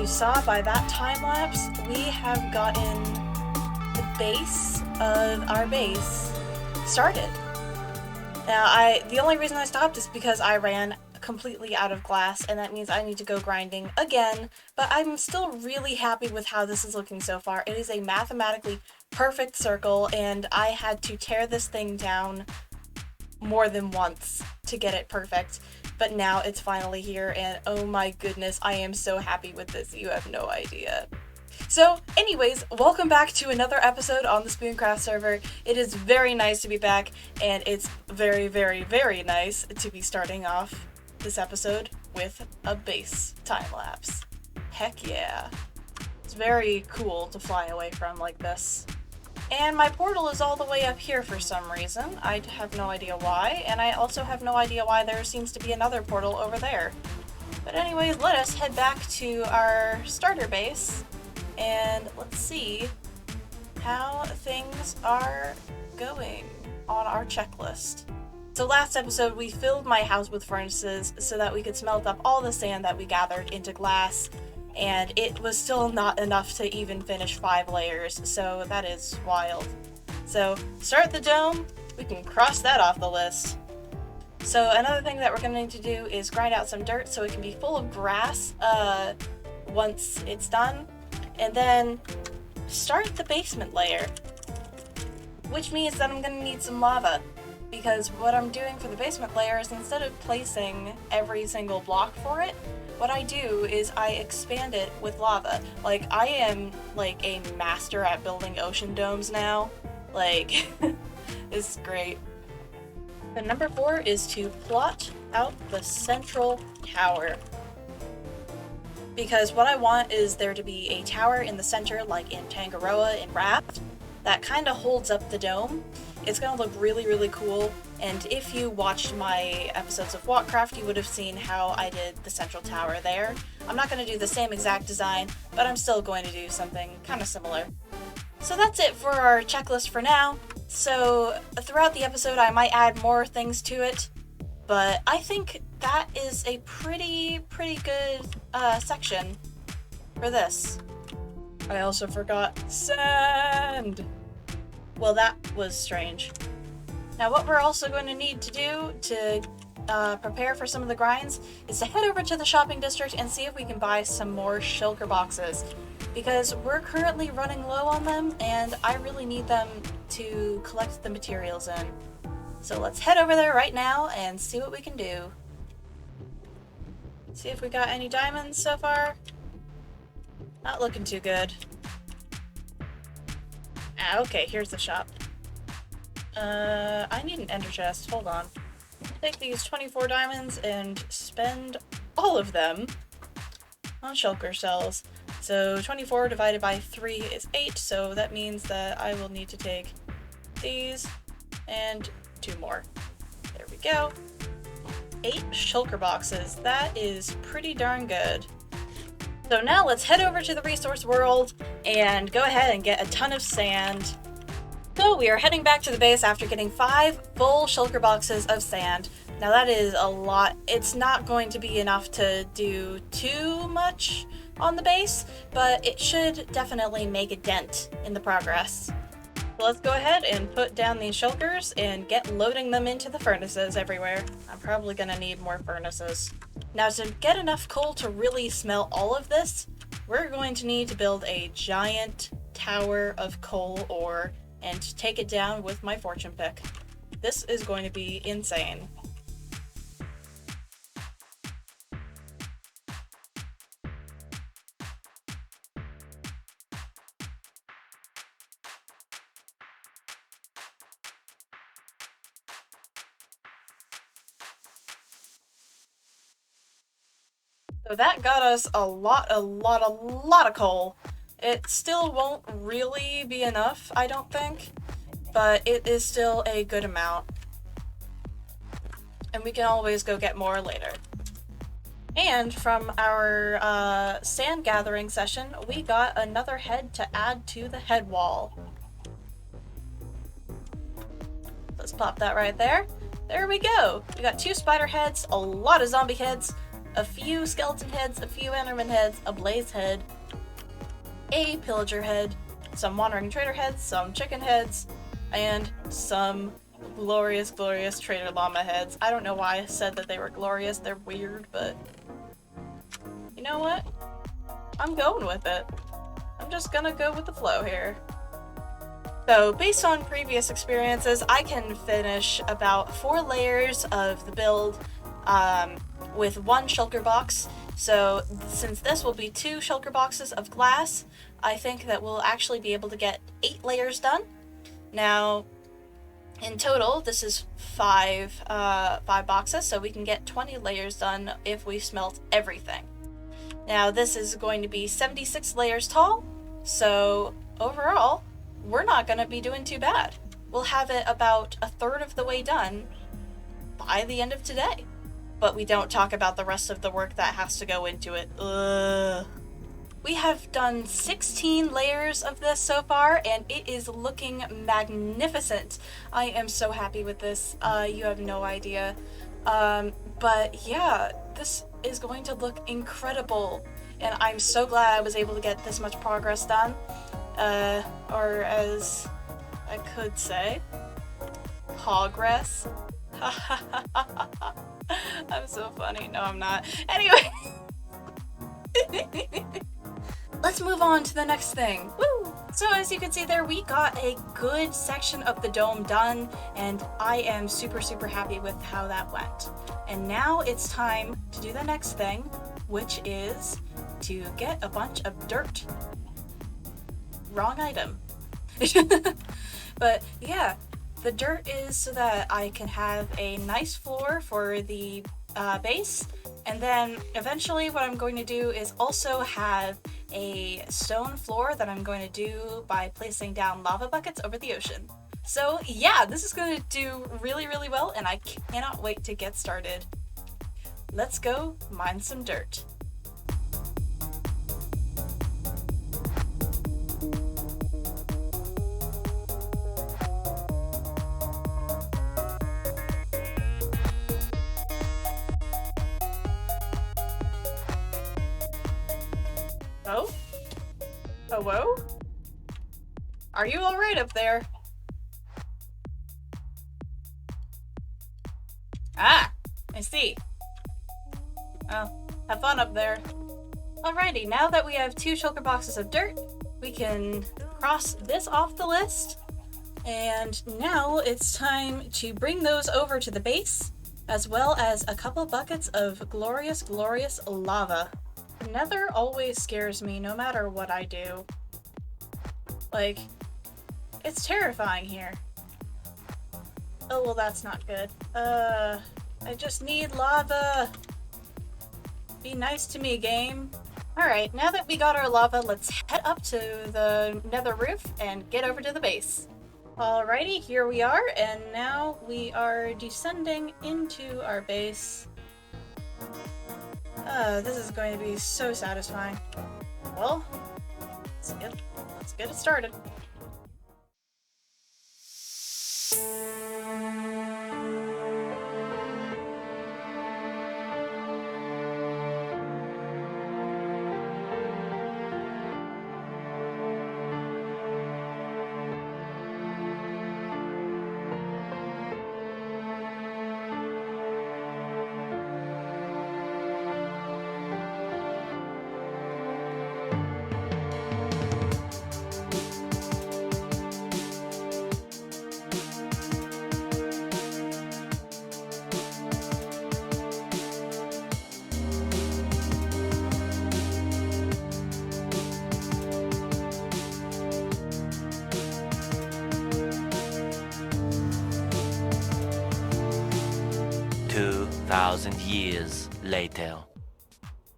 you saw by that time lapse, we have gotten the base of our base started. Now, the only reason I stopped is because I ran completely out of glass, and that means I need to go grinding again, but I'm still really happy with how this is looking so far. It is a mathematically perfect circle, and I had to tear this thing down more than once to get it perfect, but now it's finally here, and oh my goodness, I am so happy with this, you have no idea. So anyways, welcome back to another episode on the Spooncraft server. It is very nice to be back, and it's very, very, very nice to be starting off this episode with a base time-lapse. Heck yeah. It's very cool to fly away from like this. And my portal is all the way up here for some reason. I have no idea why, and I also have no idea why there seems to be another portal over there. But anyways, let us head back to our starter base, and let's see how things are going on our checklist. So last episode, we filled my house with furnaces so that we could smelt up all the sand that we gathered into glass, and it was still not enough to even finish 5 layers, so that is wild. So, start the dome, we can cross that off the list. So another thing that we're going to need to do is grind out some dirt so it can be full of grass once it's done, and then start the basement layer, which means that I'm going to need some lava. Because what I'm doing for the basement layer is instead of placing every single block for it, what I do is I expand it with lava. Like, I am like a master at building ocean domes now. Like, it's great. And number 4 is to plot out the central tower. Because what I want is there to be a tower in the center, like in Tangaroa in Raft, that kind of holds up the dome. It's going to look really, really cool, and if you watched my episodes of Exochromatic, you would have seen how I did the central tower there. I'm not going to do the same exact design, but I'm still going to do something kind of similar. So that's it for our checklist for now. So throughout the episode I might add more things to it, but I think that is a pretty good section for this. I also forgot sand! Well, that was strange. Now, what we're also going to need to do to prepare for some of the grinds is to head over to the shopping district and see if we can buy some more shulker boxes, because we're currently running low on them and I really need them to collect the materials in. So let's head over there right now and see what we can do. See if we got any diamonds so far. Not looking too good. Okay, here's the shop. I need an ender chest. Hold on. Take these 24 diamonds and spend all of them on shulker cells. So 24 divided by 3 is 8, so that means that I will need to take these and 2 more. There we go. 8 shulker boxes. That is pretty darn good. So now let's head over to the resource world and go ahead and get a ton of sand. So we are heading back to the base after getting 5 full shulker boxes of sand. Now that is a lot. It's not going to be enough to do too much on the base, but it should definitely make a dent in the progress. So let's go ahead and put down these shulkers and get loading them into the furnaces everywhere. I'm probably gonna need more furnaces. Now, to get enough coal to really smelt all of this, we're going to need to build a giant tower of coal ore and take it down with my fortune pick. This is going to be insane. So that got us a lot of coal. It still won't really be enough, I don't think, but it is still a good amount. And we can always go get more later. And from our sand gathering session, we got another head to add to the head wall. Let's pop that right there. There we go. We got 2 spider heads, a lot of zombie heads, a few skeleton heads, a few enderman heads, a blaze head, a pillager head, some wandering trader heads, some chicken heads, and some glorious, glorious trader llama heads. I don't know why I said that they were glorious. They're weird, but you know what? I'm going with it. I'm just gonna go with the flow here. So, based on previous experiences, I can finish about 4 layers of the build with 1 shulker box. So, since this will be 2 shulker boxes of glass, I think that we'll actually be able to get 8 layers done. Now, in total, this is 5 boxes, so we can get 20 layers done if we smelt everything. Now, this is going to be 76 layers tall, so overall, we're not going to be doing too bad. We'll have it about a third of the way done by the end of today. But we don't talk about the rest of the work that has to go into it. We have done 16 layers of this so far, and it is looking magnificent. I am so happy with this. You have no idea. But yeah, this is going to look incredible. And I'm so glad I was able to get this much progress done. Or as I could say, progress. I'm so funny. No, I'm not. Anyway. Let's move on to the next thing. Woo! So as you can see there, we got a good section of the dome done, and I am super, super happy with how that went. And now it's time to do the next thing, which is to get a bunch of dirt. Wrong item. But yeah, the dirt is so that I can have a nice floor for the base, and then eventually what I'm going to do is also have a stone floor that I'm going to do by placing down lava buckets over the ocean. So yeah, this is going to do really, really well, and I cannot wait to get started. Let's go mine some dirt. Oh? Hello? Are you alright up there? Ah, I see. Well, have fun up there. Alrighty, now that we have 2 shulker boxes of dirt, we can cross this off the list. And now it's time to bring those over to the base, as well as a couple buckets of glorious, glorious lava. Nether always scares me no matter what I do. Like, it's terrifying here. Oh, well, that's not good. I just need lava. Be nice to me, game. Alright, now that we got our lava, let's head up to the nether roof and get over to the base. Alrighty, here we are, and now we are descending into our base. This is going to be so satisfying. Well, let's get it started. Years later.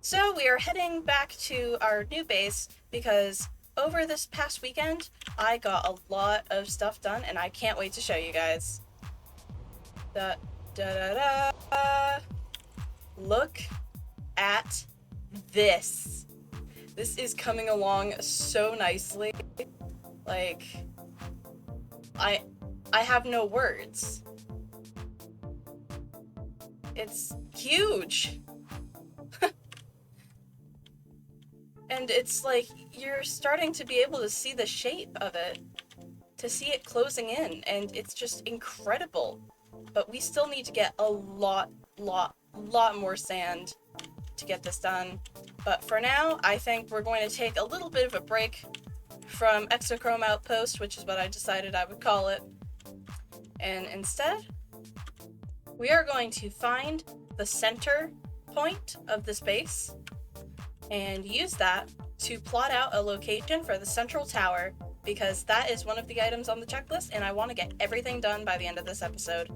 So we are heading back to our new base because over this past weekend, I got a lot of stuff done and I can't wait to show you guys. Look at this. This is coming along so nicely. Like, I have no words. It's huge. And it's like, you're starting to be able to see the shape of it, to see it closing in, and it's just incredible. But we still need to get a lot more sand to get this done. But for now, I think we're going to take a little bit of a break from Exochrome Outpost, which is what I decided I would call it. And instead, we are going to find the center point of this base and use that to plot out a location for the central tower, because that is one of the items on the checklist and I want to get everything done by the end of this episode.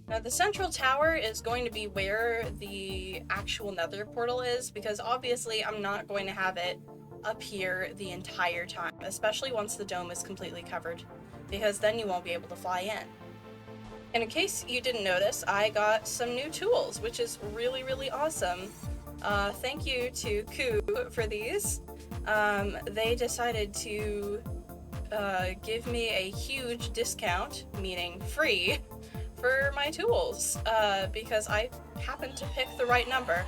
Now, the central tower is going to be where the actual nether portal is, because obviously I'm not going to have it up here the entire time, especially once the dome is completely covered, because then you won't be able to fly in. And in case you didn't notice, I got some new tools, which is really awesome. Thank you to Koo for these. They decided to give me a huge discount, meaning free, for my tools, because I happened to pick the right number.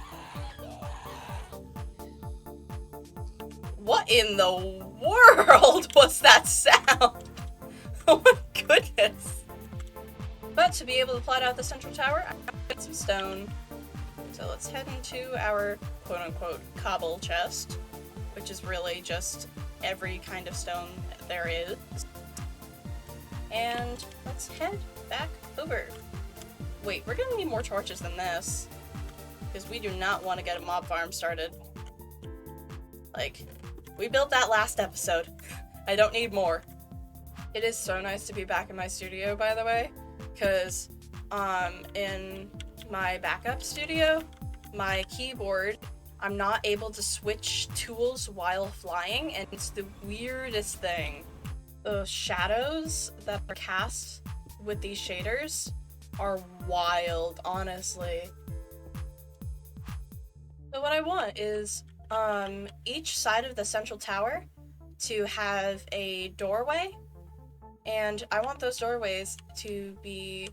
What in the world was that sound? Oh my goodness. But to be able to plot out the central tower, I have to get some stone. So let's head into our quote-unquote cobble chest, which is really just every kind of stone there is. And let's head back over. Wait, we're gonna need more torches than this, because we do not want to get a mob farm started. Like, we built that last episode. I don't need more. It is so nice to be back in my studio, by the way, because in my backup studio, my keyboard, I'm not able to switch tools while flying, and it's the weirdest thing. The shadows that are cast with these shaders are wild, honestly. So what I want is each side of the central tower to have a doorway, and I want those doorways to be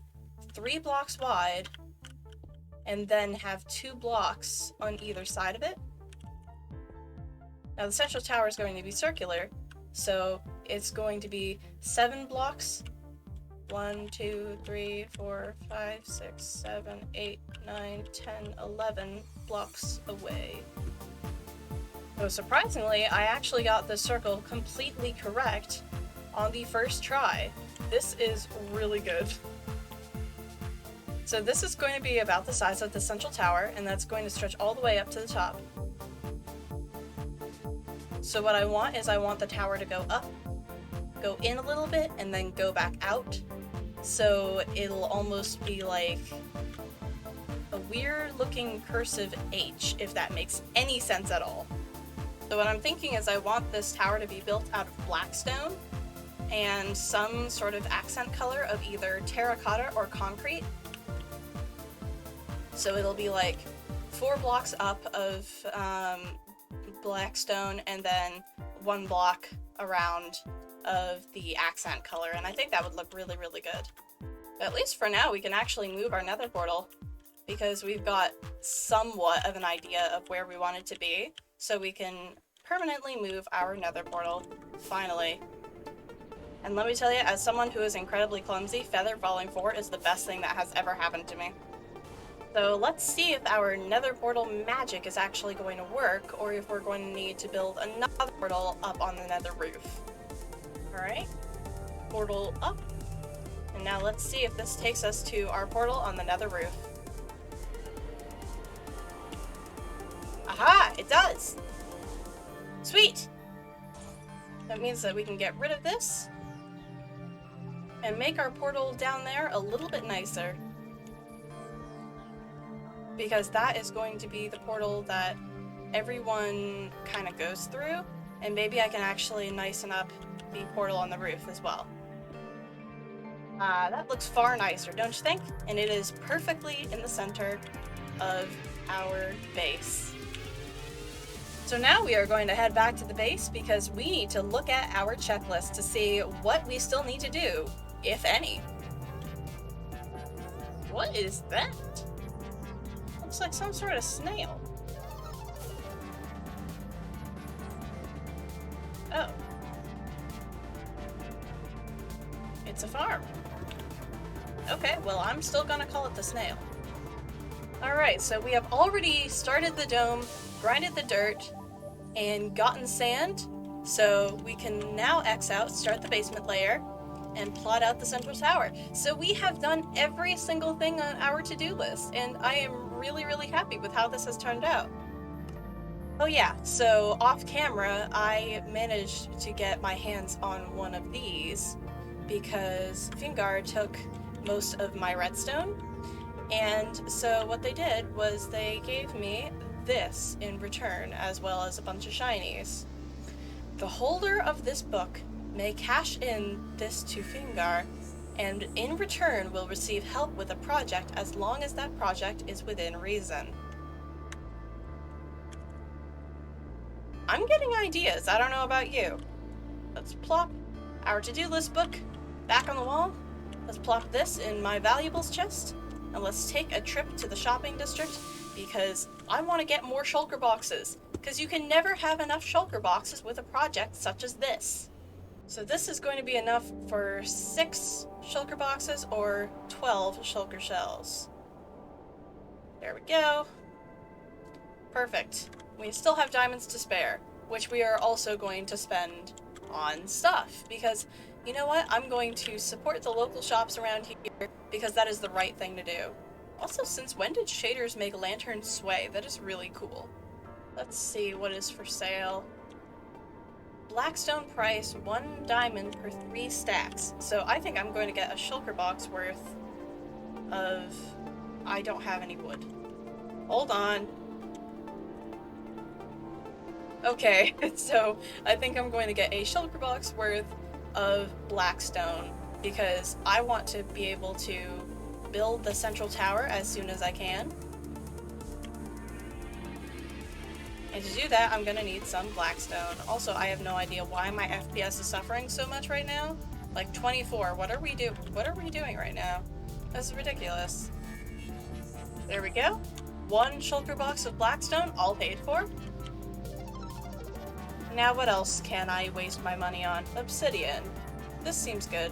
3 blocks wide and then have 2 blocks on either side of it. Now the central tower is going to be circular, so it's going to be 7 blocks. 1, 2, 3, 4, 5, 6, 7, 8, 9, 10, 11 blocks away. So surprisingly, I actually got the circle completely correct on the first try. This is really good. So this is going to be about the size of the central tower, and that's going to stretch all the way up to the top. So what I want is I want the tower to go up, go in a little bit, and then go back out. So it'll almost be like a weird looking cursive H, if that makes any sense at all. So what I'm thinking is I want this tower to be built out of blackstone and some sort of accent color of either terracotta or concrete. So it'll be like 4 blocks up of blackstone and then 1 block around of the accent color, and I think that would look really good. But at least for now we can actually move our nether portal, because we've got somewhat of an idea of where we want it to be, so we can permanently move our nether portal, finally. And let me tell you, as someone who is incredibly clumsy, feather falling 4 is the best thing that has ever happened to me. So let's see if our nether portal magic is actually going to work, or if we're going to need to build another portal up on the nether roof. Alright, portal up. And now let's see if this takes us to our portal on the nether roof. Aha! It does! Sweet! That means that we can get rid of this and make our portal down there a little bit nicer, because that is going to be the portal that everyone kind of goes through, and maybe I can actually nicen up the portal on the roof as well. That looks far nicer, don't you think? And it is perfectly in the center of our base. So now we are going to head back to the base, because we need to look at our checklist to see what we still need to do, if any. What is that? Looks like some sort of snail. It's a farm. Okay, well, I'm still gonna call it the snail. Alright, so we have already started the dome, grinded the dirt, and gotten sand, so we can now X out, start the basement layer, and plot out the central tower. So we have done every single thing on our to-do list, and I am really, really happy with how this has turned out. Oh yeah, so off camera, I managed to get my hands on one of these because Fingar took most of my redstone, and so what they did was they gave me this in return, as well as a bunch of shinies. The holder of this book may cash in this to Fingar, and in return will receive help with a project as long as that project is within reason. I'm getting ideas, I don't know about you. Let's plop our to-do list book back on the wall. Let's plop this in my valuables chest, and let's take a trip to the shopping district because I want to get more shulker boxes, because you can never have enough shulker boxes with a project such as this. So this is going to be enough for 6 shulker boxes or 12 shulker shells. There we go. Perfect. We still have diamonds to spare, which we are also going to spend on stuff, because you know what? I'm going to support the local shops around here because that is the right thing to do. Also, since when did shaders make lanterns sway? That is really cool. Let's see what is for sale. Blackstone price, 1 diamond per 3 stacks. So I think I'm going to get a shulker box worth of... I don't have any wood. Hold on. Okay, so I think I'm going to get a shulker box worth of blackstone because I want to be able to build the central tower as soon as I can. And to do that, I'm gonna need some blackstone. Also, I have no idea why my FPS is suffering so much right now. Like 24. What are we doing right now? This is ridiculous. There we go. 1 shulker box of blackstone, all paid for. Now what else can I waste my money on? Obsidian. This seems good.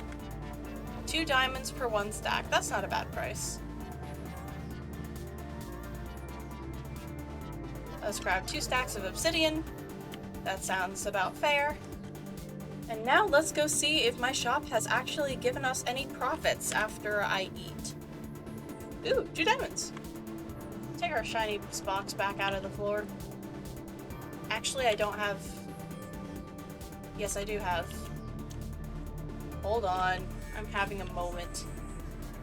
2 diamonds per 1 stack. That's not a bad price. Let's grab 2 stacks of obsidian. That sounds about fair. And now let's go see if my shop has actually given us any profits after I eat. Ooh, 2 diamonds. Take our shiny box back out of the floor. Actually, I don't have... Yes, I do have. Hold on. I'm having a moment.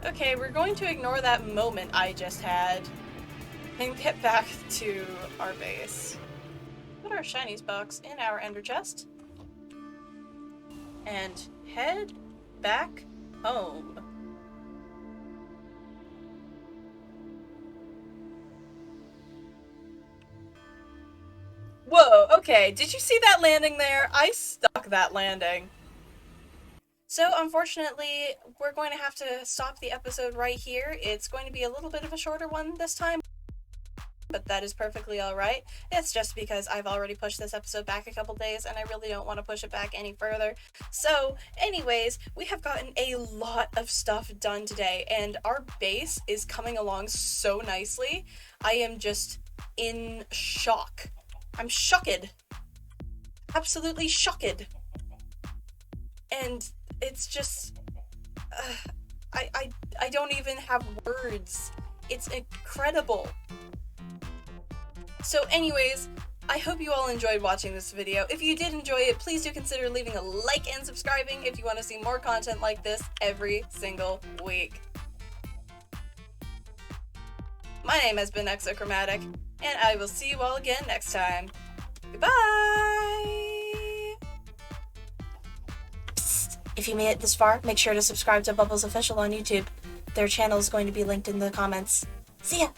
Okay, we're going to ignore that moment I just had and get back to our base. Put our shinies box in our ender chest and head back home. Whoa, okay, did you see that landing there? I stuck that landing. So, unfortunately, we're going to have to stop the episode right here. It's going to be a little bit of a shorter one this time, but that is perfectly alright. It's just because I've already pushed this episode back a couple days, and I really don't want to push it back any further. So, anyways, we have gotten a lot of stuff done today, and our base is coming along so nicely. I am just in shock. I'm shocked. Absolutely shocked. And it's just... I don't even have words. It's incredible. So anyways, I hope you all enjoyed watching this video. If you did enjoy it, please do consider leaving a like and subscribing if you want to see more content like this every single week. My name has been Exochromatic, and I will see you all again next time. Goodbye! Psst. If you made it this far, make sure to subscribe to Bubbles Official on YouTube. Their channel is going to be linked in the comments. See ya!